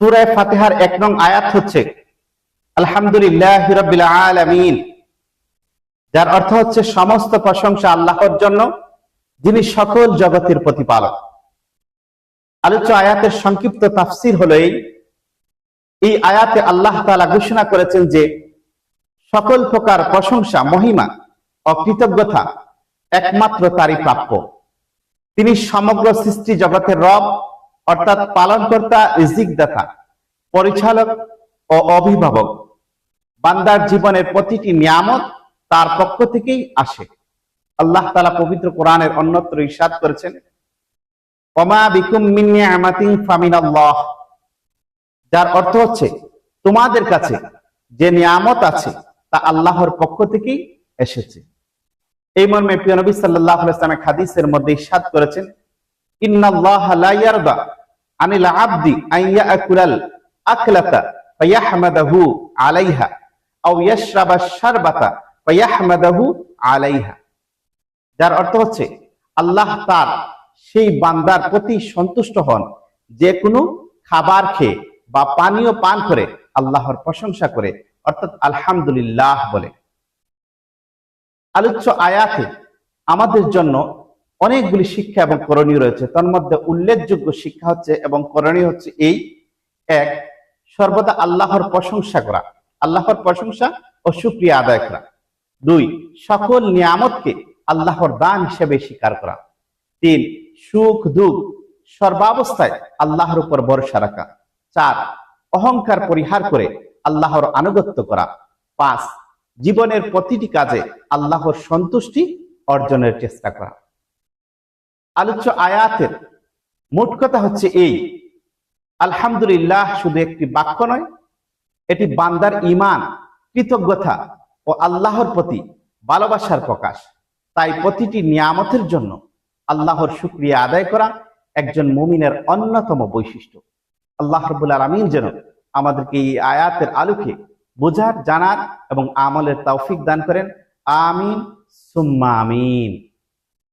সূরা ফাতিহার ১ নং আয়াত হচ্ছে আলহামদুলিল্লাহি রাব্বিল আলামিন, যার অর্থ হচ্ছে সমস্ত প্রশংসা আল্লাহর জন্য, যিনি সকল জগতের প্রতিপালক। আলোচ্য আয়াতের সংক্ষিপ্ত তাফসীর হলো এই আয়াতে আল্লাহ তাআলা ঘোষণা করেছেন যে সকল প্রকার প্রশংসা, মহিমা ও কৃতজ্ঞতা একমাত্র তারই প্রাপ্য। তিনি সমগ্র সৃষ্টি জগতের রব, অর্থাৎ পালনকর্তা, রিজিকদাতা, পরিচালক ও অভিভাবক। বান্দার জীবনের প্রতিটি নিয়ামত তার পক্ষ থেকেই আসে। আল্লাহ তাআলা পবিত্র কোরআনের অন্যত্র ইরশাদ করেছেন, ওমা বিকুম মিন নিআমাতিন ফামিনাল্লাহ, যার অর্থ হচ্ছে তোমাদের কাছে যে নিয়ামত আছে তা আল্লাহর পক্ষ থেকেই এসেছে। এই মর্মে প্রিয় নবী সাল্লাল্লাহু আলাইহি ওয়াসাল্লাম হাদিসের মধ্যে ইরশাদ করেছেন, ইন্নাল্লাহা লা ইয়ারদা আনিল আবদি আন ইয়াকুলাল আকলাতা ফায়াহমাদাহু আলাইহা আও ইয়াশরাবা শারবাতা ফায়াহমাদাহু আলাইহা। যার অর্থ হচ্ছে আল্লাহ তার সেই বান্দার প্রতি সন্তুষ্ট হন যে কোনো খাবার খেয়ে বা পানীয় পান করে আল্লাহর প্রশংসা করে, অর্থাৎ আলহামদুলিল্লাহ বলে। আলোচ্য আয়াতে আমাদের জন্য অনেকগুলি শিক্ষা এবং করণীয় রয়েছে। তার মধ্যে উল্লেখযোগ্য শিক্ষা হচ্ছে এবং করণীয় হচ্ছে এই: ১, সর্বদা আল্লাহর প্রশংসা করা, আল্লাহর প্রশংসা ও শুকরিয়া আদায় করা। ২, সকল নিয়ামতকে আল্লাহর দান হিসেবে স্বীকার করা। ৩, সুখ দুঃখ সর্বাবস্থায় আল্লাহর উপর ভরসা রাখা। ৪, অহংকার পরিহার করে আল্লাহর আনুগত্য করা। ৫, জীবনের প্রতিটি কাজে আল্লাহর সন্তুষ্টি অর্জনের চেষ্টা করা। আলোচ্য আয়াতের মোট কথা হচ্ছে এই: আলহামদুলিল্লাহ শুধু একটি বাক্য নয়, এটি বান্দার ঈমান, কৃতজ্ঞতা ও আল্লাহর প্রতি ভালোবাসার প্রকাশ। তাই প্রতিটি নিয়ামতের জন্য আল্লাহর শুকরিয়া আদায় করা একজন মুমিনের অন্যতম বৈশিষ্ট্য। আল্লাহ রাব্বুল আলামিন যেন আমাদেরকে এই আয়াতের আলোকে বোঝার, জানার এবং আমলের তৌফিক দান করেন। আমিন সুম্মা আমিন।